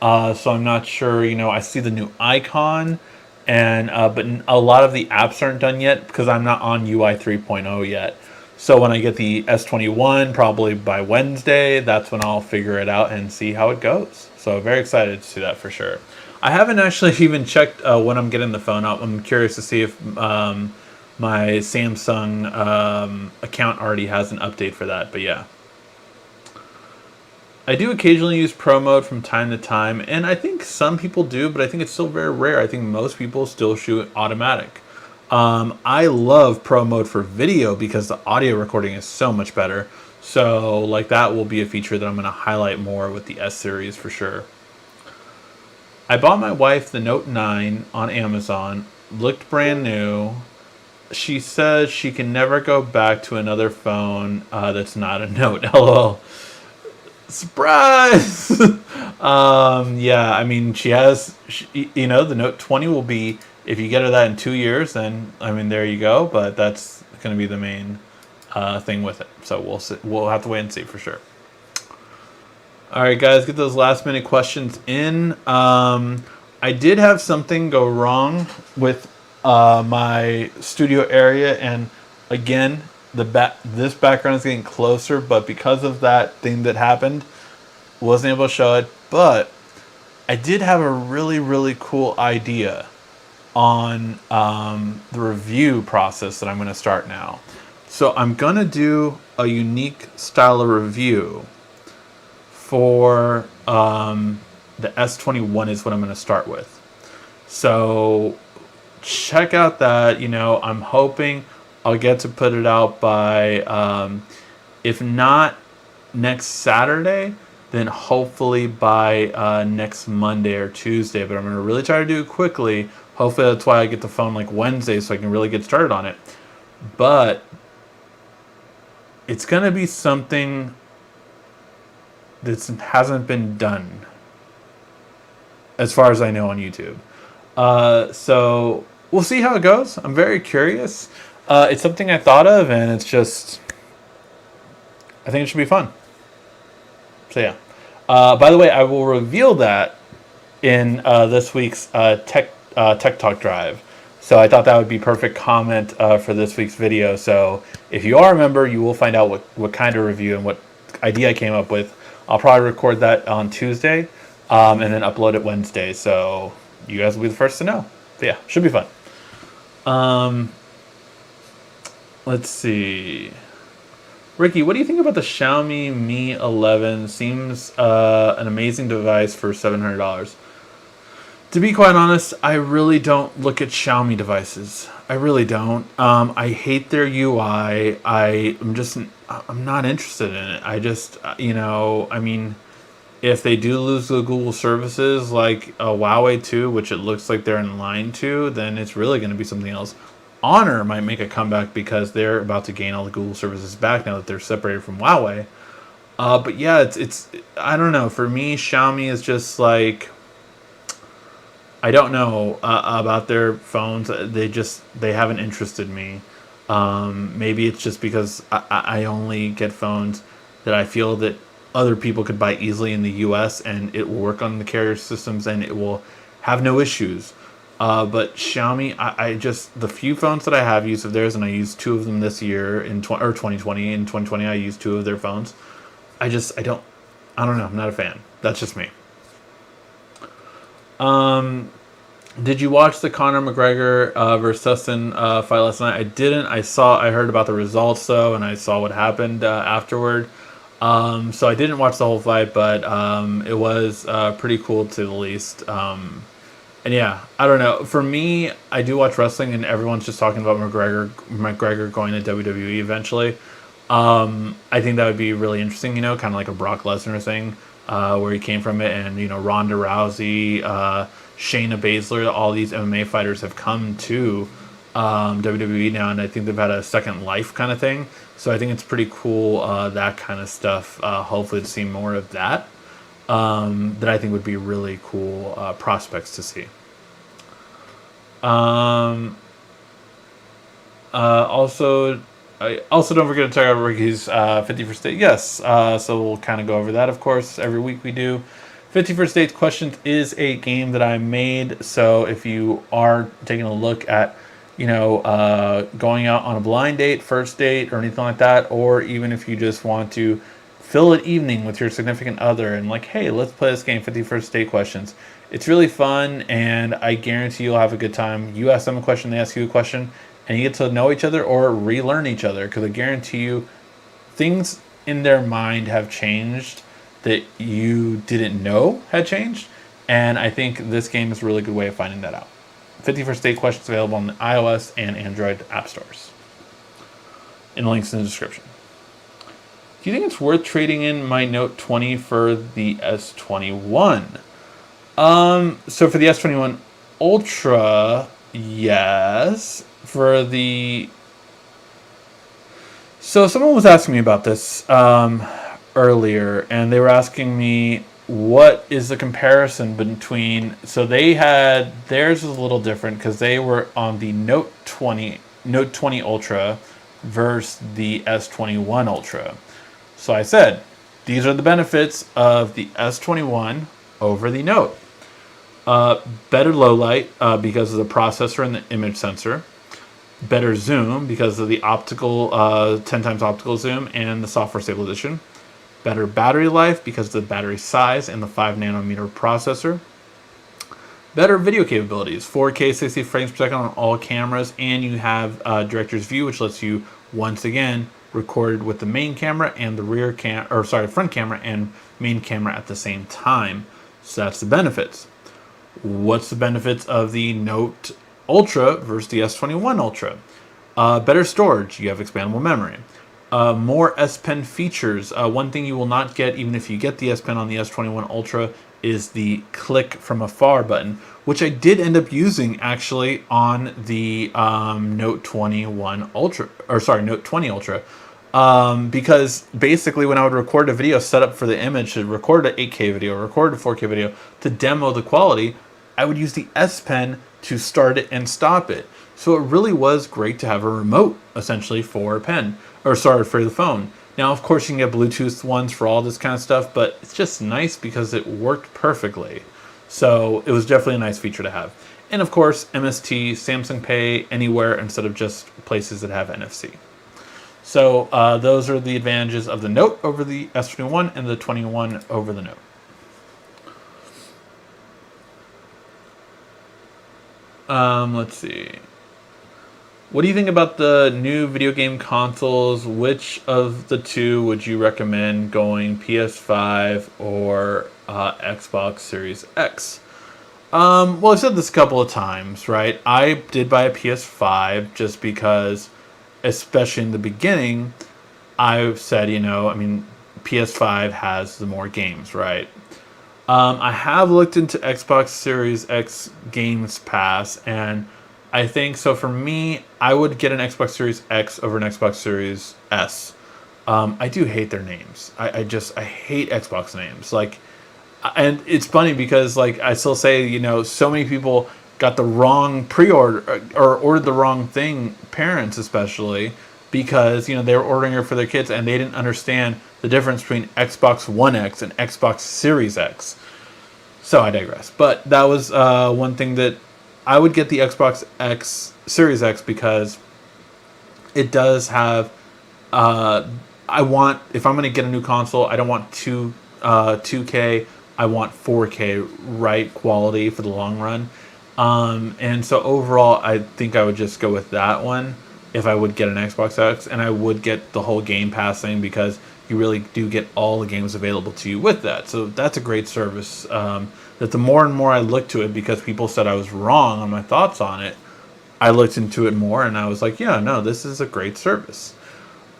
so I'm not sure. I see the new icon, and but a lot of the apps aren't done yet because I'm not on UI 3.0 yet. So when I get the S21, probably by Wednesday, that's when I'll figure it out and see how it goes. So very excited to see that for sure. I haven't actually even checked when I'm getting the phone up. I'm curious to see if my Samsung account already has an update for that. But yeah. I do occasionally use Pro Mode from time to time, and I think some people do, but I think it's still very rare. I think most people still shoot automatic. I love Pro Mode for video because the audio recording is so much better. So like that will be a feature that I'm going to highlight more with the S series for sure. I bought my wife the Note 9 on Amazon. Looked brand new. She says she can never go back to another phone that's not a Note. LOL. Surprise! Yeah, I mean, the Note 20 will be, if you get her that in 2 years, then, I mean, there you go. But that's going to be the main thing with it. So we'll have to wait and see for sure. All right, guys, get those last minute questions in. I did have something go wrong with my studio area, and again, this background is getting closer, but because of that thing that happened, wasn't able to show it. But I did have a really, really cool idea on the review process that I'm going to start now. So I'm going to do a unique style of review for the S21 is what I'm going to start with. So check out that. I'm hoping I'll get to put it out by, if not next Saturday, then hopefully by next Monday or Tuesday. But I'm going to really try to do it quickly. Hopefully that's why I get the phone like Wednesday so I can really get started on it. But it's going to be something that hasn't been done. as far as I know on YouTube. So we'll see how it goes. I'm very curious. It's something I thought of, and it's just, I think it should be fun. So yeah. By the way, I will reveal that in this week's Tech Talk Drive. So I thought that would be perfect comment for this week's video. So if you are a member, you will find out what kind of review and what idea I came up with. I'll probably record that on Tuesday and then upload it Wednesday. So you guys will be the first to know. But yeah, should be fun. Let's see. Ricky, what do you think about the Xiaomi Mi 11? Seems an amazing device for $700. To be quite honest, I really don't look at Xiaomi devices. I really don't. I hate their UI. I'm not interested in it. I just, I mean, if they do lose the Google services like a Huawei 2, which it looks like they're in line to, then it's really going to be something else. Honor might make a comeback because they're about to gain all the Google services back now that they're separated from Huawei. But yeah, it's I don't know. For me, Xiaomi is just like, I don't know about their phones. They haven't interested me. Maybe it's just because I only get phones that I feel that other people could buy easily in the US and it will work on the carrier systems and it will have no issues. But Xiaomi, I just, the few phones that I have used of theirs, and I used 2 of them this year in 2020. In 2020, I used 2 of their phones. I don't know. I'm not a fan. That's just me. Did you watch the Conor McGregor versus Dustin fight last night? I didn't. I heard about the results though, and I saw what happened afterward. So I didn't watch the whole fight, but it was pretty cool to the least. And yeah, I don't know. For me, I do watch wrestling, and everyone's just talking about McGregor going to WWE eventually. I think that would be really interesting, kind of like a Brock Lesnar thing, where he came from it, and Ronda Rousey, Shayna Baszler, all these MMA fighters have come to WWE now, and I think they've had a second life kind of thing. So I think it's pretty cool, that kind of stuff. Hopefully to see more of that. That I think would be really cool prospects to see. Also don't forget to check out Ricky's 51st Date. Yes, so we'll kind of go over that, of course, every week we do. 51st Dates Questions is a game that I made, so if you are taking a look at, going out on a blind date, first date, or anything like that, or even if you just want to fill an evening with your significant other and like, hey, let's play this game, 51st Date Questions. It's really fun, and I guarantee you'll have a good time. You ask them a question, they ask you a question, and you get to know each other or relearn each other, because I guarantee you things in their mind have changed that you didn't know had changed, and I think this game is a really good way of finding that out. 51st Date Questions available on the iOS and Android app stores. And links in the description. Do you think it's worth trading in my Note 20 for the S21? So for the S21 Ultra, yes. So someone was asking me about this earlier, and they were asking me what is the comparison between. So they had, theirs was a little different because they were on the Note 20 Ultra versus the S21 Ultra. So I said, these are the benefits of the S21 over the Note. Better low light because of the processor and the image sensor. Better zoom because of the optical, 10 times optical zoom and the software stabilization. Better battery life because of the battery size and the 5 nanometer processor. Better video capabilities, 4K 60 frames per second on all cameras, and you have director's view, which lets you once again record with the main camera and the front camera and main camera at the same time. So that's the benefits. What's the benefits of the Note Ultra versus the S21 Ultra? Better storage. You have expandable memory. More S Pen features. One thing you will not get, even if you get the S Pen on the S21 Ultra, is the click from afar button, which I did end up using actually on the Note 20 Ultra. Because basically when I would record a video set up for the image to record an 8K video, record a 4K video to demo the quality, I would use the S Pen to start it and stop it. So it really was great to have a remote essentially for a pen, or sorry, for the phone. Now, of course, you can get Bluetooth ones for all this kind of stuff, but it's just nice because it worked perfectly. So it was definitely a nice feature to have. And of course, MST, Samsung Pay anywhere instead of just places that have NFC. So those are the advantages of the Note over the S21 and the 21 over the Note. Let's see. What do you think about the new video game consoles? Which of the two would you recommend going, PS5 or Xbox Series X? Well, I've said this a couple of times, right? I did buy a PS5 just because, especially in the beginning, I've said, PS5 has the more games, right? I have looked into Xbox Series X Games Pass, and I think, so for me, I would get an Xbox Series X over an Xbox Series S. I do hate their names. I hate Xbox names. And it's funny because, I still say, so many people got the wrong pre-order or ordered the wrong thing, parents especially, because, they were ordering it for their kids and they didn't understand the difference between Xbox One X and Xbox Series X. So I digress. But that was one thing that I would get the Xbox X Series X because it does have. If I'm going to get a new console, I don't want 2K. I want 4K, right, quality for the long run. And so overall, I think I would just go with that one if I would get an Xbox X, and I would get the whole Game Pass thing because you really do get all the games available to you with that. So that's a great service. That the more and more I looked to it, because people said I was wrong on my thoughts on it, I looked into it more and I was like, yeah, no, this is a great service.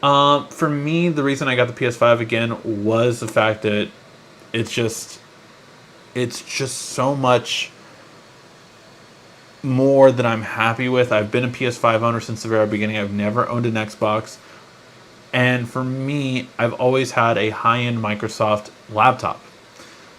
For me, the reason I got the PS5 again was the fact that it's just so much more that I'm happy with. I've been a PS5 owner since the very beginning. I've never owned an Xbox. And for me, I've always had a high-end Microsoft laptop.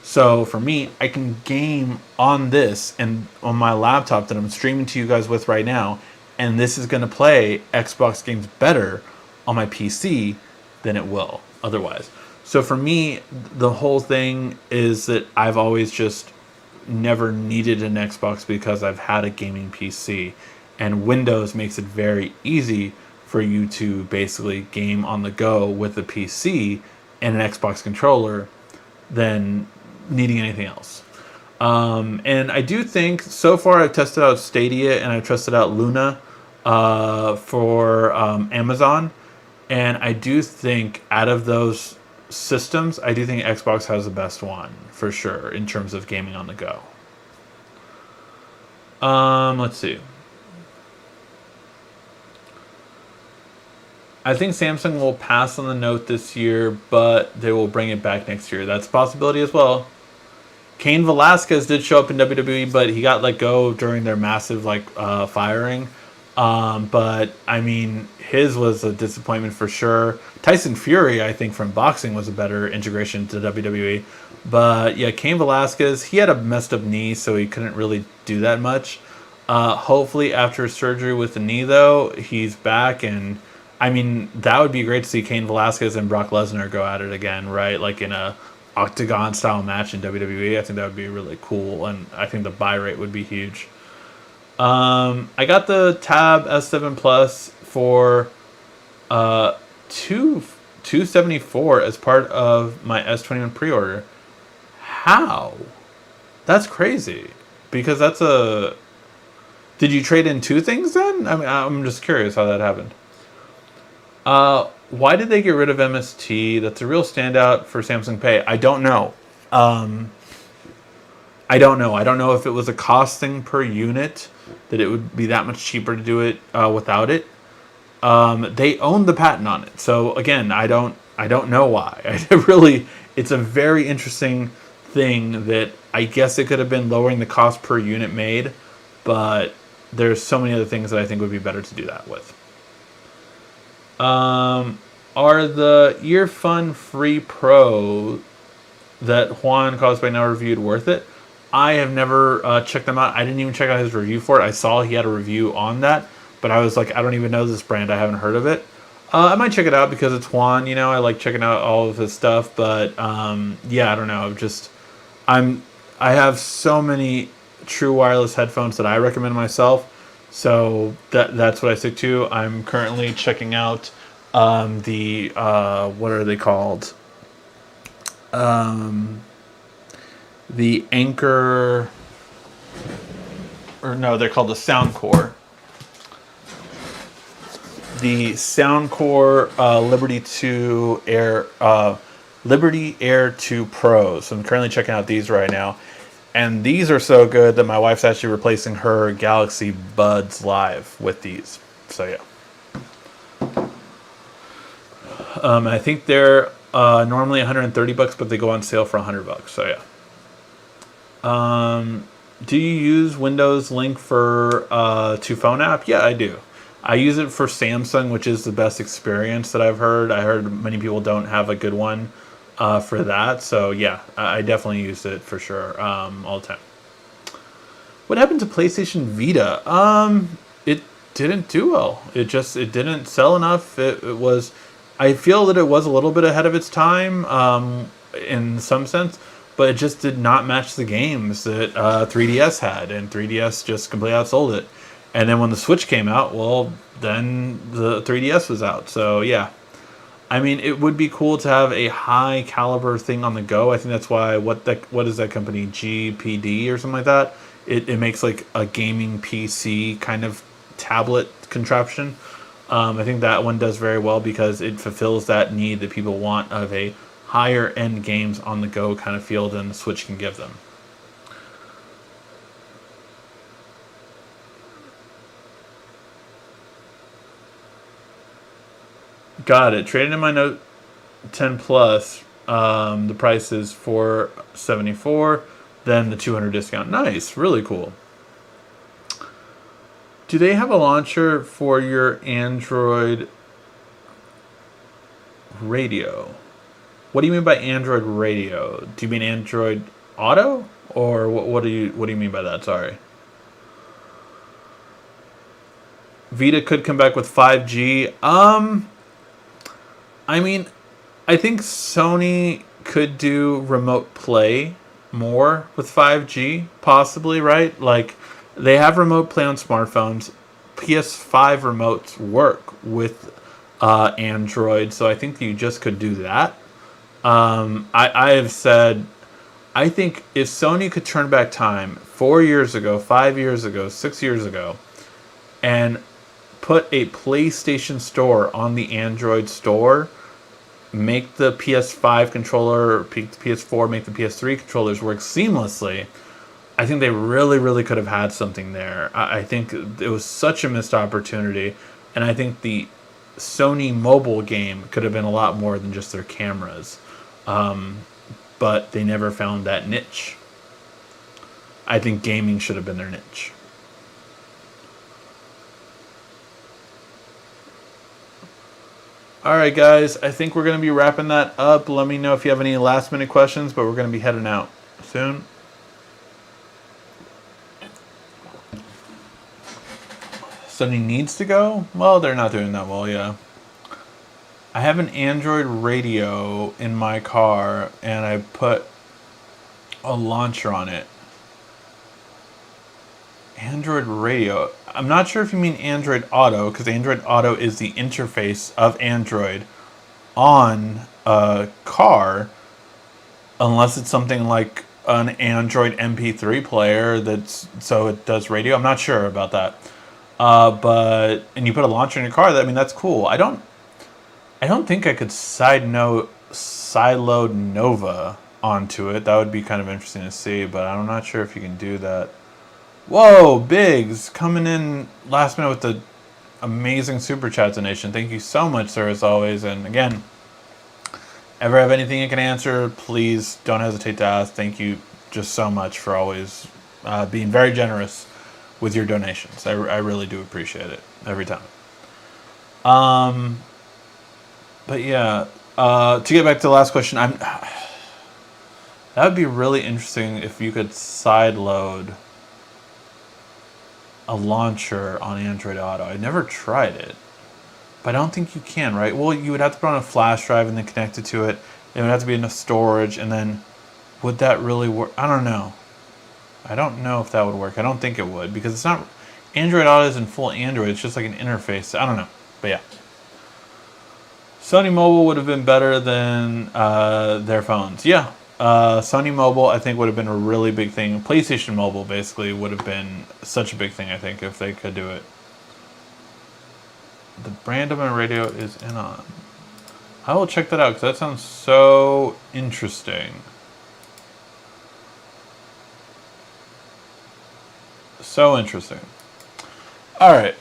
So for me, I can game on this and on my laptop that I'm streaming to you guys with right now, and this is going to play Xbox games better on my PC than it will otherwise. So for me, the whole thing is that I've always just never needed an Xbox because I've had a gaming PC, and Windows makes it very easy for you to basically game on the go with a PC and an Xbox controller than needing anything else. And I do think, so far I've tested out Stadia and I've tested out Luna for Amazon, and I do think out of those systems, I do think Xbox has the best one for sure in terms of gaming on the go. Let's see. I think Samsung will pass on the Note this year, but they will bring it back next year. That's a possibility as well. Cain Velasquez did show up in WWE, but he got let go during their massive firing. But I mean, his was a disappointment for sure. Tyson Fury, I think, from boxing was a better integration to WWE. But yeah, Cain Velasquez, he had a messed up knee, so he couldn't really do that much. Hopefully after surgery with the knee, though, he's back. And I mean, that would be great to see Cain Velasquez and Brock Lesnar go at it again, right? Like in a octagon style match in WWE. I think that would be really cool, and I think the buy rate would be huge. I got the Tab S7 Plus for $274 as part of my S21 pre-order. How? That's crazy. Because that's a... Did you trade in two things then? I mean, I'm just curious how that happened. Why did they get rid of MST? That's a real standout for Samsung Pay. I don't know. I don't know. I don't know if it was a cost thing per unit, that it would be that much cheaper to do it without it. They own the patent on it. So again, I don't know why. It's a very interesting thing that I guess it could have been lowering the cost per unit made, but there's so many other things that I think would be better to do that with. Are the Earfun Free Pro that Juan Cosplay Now reviewed worth it? I have never checked them out. I didn't even check out his review for it. I saw he had a review on that, but I was like, I don't even know this brand. I haven't heard of it. I might check it out because it's Juan. I like checking out all of his stuff. But yeah, I don't know. I have so many true wireless headphones that I recommend myself. So that's what I stick to. I'm currently checking out the what are they called? The Anchor, or no, they're called the Soundcore. The Soundcore Liberty Air 2 Pros. So I'm currently checking out these right now. And these are so good that my wife's actually replacing her Galaxy Buds Live with these. So yeah. I think they're normally $130, but they go on sale for $100. So yeah. Do you use Windows Link for to phone app? Yeah, I do. I use it for Samsung, which is the best experience that I've heard. I heard many people don't have a good one for that. So yeah, I definitely use it for sure all the time. What happened to PlayStation Vita? It didn't do well. It didn't sell enough. It was. I feel that it was a little bit ahead of its time in some sense, but it just did not match the games that 3DS had, and 3DS just completely outsold it. And then when the Switch came out, well, then the 3DS was out. So yeah, I mean, it would be cool to have a high caliber thing on the go. I think that's why what is that company, GPD or something like that? It makes like a gaming PC kind of tablet contraption. I think that one does very well because it fulfills that need that people want of a higher end games on the go kind of feel than the Switch can give them. Got it. Traded in my Note 10 Plus. The price is $474. Then the 200 discount. Nice. Really cool. Do they have a launcher for your Android radio? What do you mean by Android radio? Do you mean Android Auto, or what do you mean by that? Sorry. Vita could come back with 5G. I mean, I think Sony could do remote play more with 5G, possibly, right? Like, they have remote play on smartphones. PS5 remotes work with Android, so I think you just could do that. I have said, I think if Sony could turn back time 4 years ago, 5 years ago, 6 years ago, and put a PlayStation Store on the Android store, make the PS5 controller, PS4, make the PS3 controllers work seamlessly, I think they really, really could have had something there. I think it was such a missed opportunity, and I think the Sony mobile game could have been a lot more than just their cameras. But they never found that niche. I think gaming should have been their niche. Alright guys, I think we're going to be wrapping that up. Let me know if you have any last minute questions, but we're going to be heading out soon. Sony needs to go? Well, they're not doing that well, yeah. I have an Android radio in my car, and I put a launcher on it. Android radio. I'm not sure if you mean Android Auto, because Android Auto is the interface of Android on a car, unless it's something like an Android MP3 player so it does radio. I'm not sure about that. And you put a launcher in your car. That's cool. I don't think I could sideload Nova onto it. That would be kind of interesting to see, but I'm not sure if you can do that. Whoa, Biggs, coming in last minute with the amazing super chat donation. Thank you so much, sir, as always. And again, ever have anything you can answer, please don't hesitate to ask. Thank you just so much for always being very generous with your donations. I really do appreciate it every time. But yeah, to get back to the last question, that would be really interesting if you could sideload a launcher on Android Auto. I never tried it, but I don't think you can, right? Well, you would have to put on a flash drive and then connect it to it. It would have to be enough storage, and then would that really work? I don't know. I don't know if that would work. I don't think it would, because it's not... Android Auto isn't full Android. It's just like an interface. I don't know. But yeah. Sony Mobile would have been better than their phones. Yeah. Sony Mobile, I think, would have been a really big thing. PlayStation Mobile, basically, would have been such a big thing, I think, if they could do it. The brand of my radio is in on. I will check that out, because that sounds so interesting. So interesting. All right,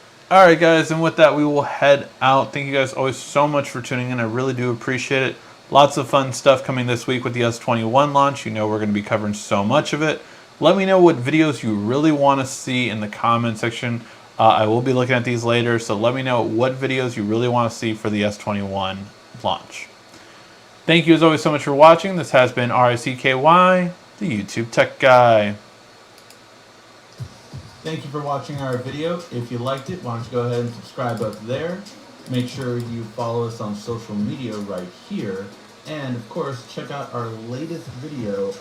guys, and with that, we will head out. Thank you guys always so much for tuning in. I really do appreciate it. Lots of fun stuff coming this week with the S21 launch. You know we're going to be covering so much of it. Let me know what videos you really want to see in the comment section. I will be looking at these later, so let me know what videos you really want to see for the S21 launch. Thank you as always so much for watching. This has been RICKY, the YouTube Tech Guy. Thank you for watching our video. If you liked it, why don't you go ahead and subscribe up there. Make sure you follow us on social media right here. And of course, check out our latest video.